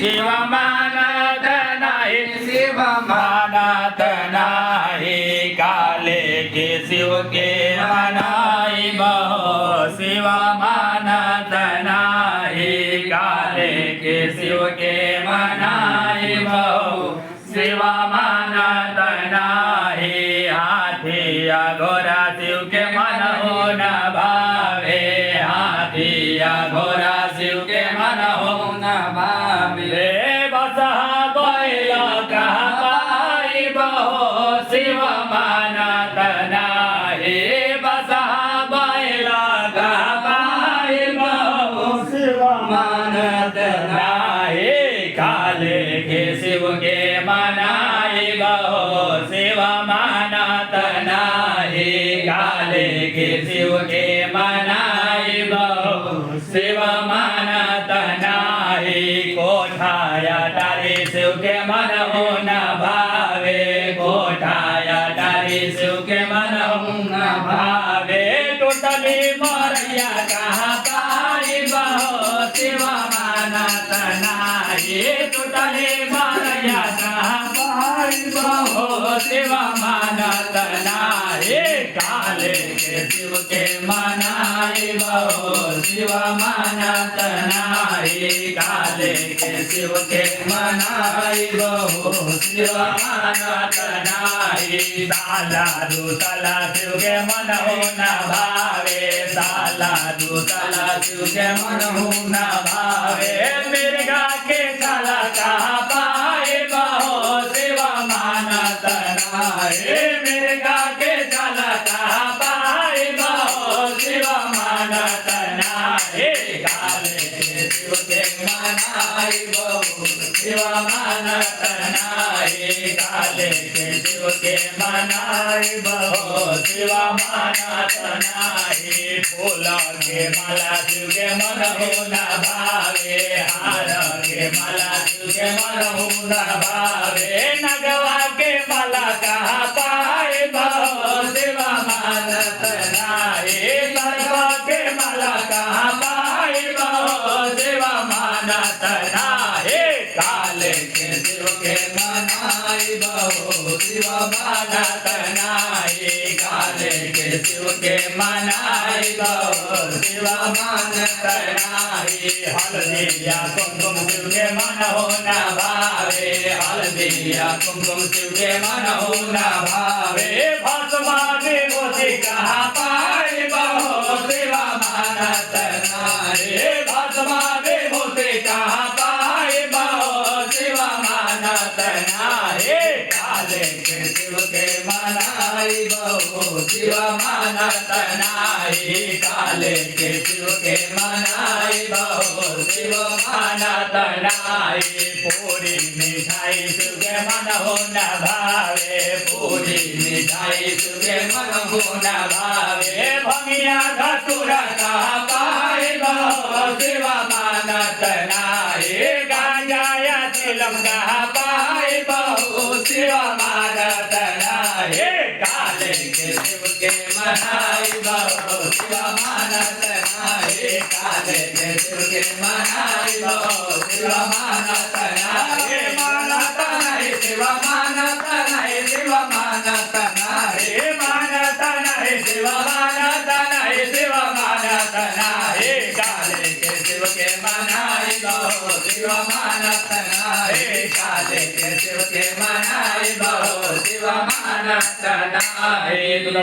शिव मानत नाही, शिव मानत नाही, काले के शिव के मनाई बहो। शिव मानत नाही, काले के शिव के मनाई बहो। शिव मानत नाही, हाथिया घोड़ा शिव के मन हो न भावे। हाथिया घोड़ा शिव के मन हो न भावे। बसहा बैल कहाँ पाई बहो, शिव मानत नाही। बसहा बैल कहाँ पाई बहो, शिव मानत नाही, काले के शिव के मनाई बहो। शिव मानत नाही, काले के शिव के मनाई बहो। शिव मानत नाही, कोठाया तारी शिव के मन हो न भावे। कोठाया तारी शिव के मन हो न भावे। टोटली मरैया कहाँ पाई बहो, शिव मानत नाही। टोटली मरैया कहाँ पाई बहो, शिव मानत नाही, काले के शिव के मनाई बहो। शिव मानत नाही, काले के शिव के मनाई बहो। शिव मानत नाही, साला दूसला शिव के मन हो न भावे। साला दूसला शिव के मन हो न भावे। मिर्गा के साला कहाँ पाए बहो, शिव मानत नाही। मिर्गा के साला कहाँ पाए बहो, शिव मानत नाही, काले के शिव के मनाई बहो। शिव मानत नाही, काले के शिव के मनाई बहो। शिव मानत नाही, फूल के माला शिव के मन हो न भावे। हार के माला शिव के मन हो न भावे। नगवा के माला कहाँ पाए बहो, शिव मानत नाही। सर्प के माला कहाँ पाए बहो, शिव मानत नाही, काले के शिव के मनाई बहो। शिव मानत नाही, काले के शिव के मनाई बहो। शिव मानत नाही, हल्दिया कुमकुम शिव के मन हो न भावे। हल्दिया कुमकुम शिव के मन हो न भावे। भस्मा विभूति कहाँ पाई बहो, शिव मानत नाही। भस्मा विभूति कहाँ पाई बहो, शिव मानत नाही, काले के शिव के मनाई बहो। शिव मानत नाही, काले के शिव के मनाई बहो। शिव मानत नाही, पूरी मिठाई शिव के मन हो न भावे। पूरी मिठाई शिव के मन हो न भावे। भंगिया धतूरा कहाँ पाई बहो, शिव मानत नाही। गांजा या चिलम कहाँ पाई बहो, शिव मानत नाही, काले के शिव के मनाई बहो। शिव मानत नाही, काले के शिव के मनाई बहो। शिव मानत नाही, मानत नाही, शिव मानत नाही। शिव मानत नाही, मानत नाही, शिव मानत नाही। शिव मानत नाही, काले के शिव के मनाई बहो। शिव मानत नाही, काले के शिव के मनाई बहो। शिव मानत नाही।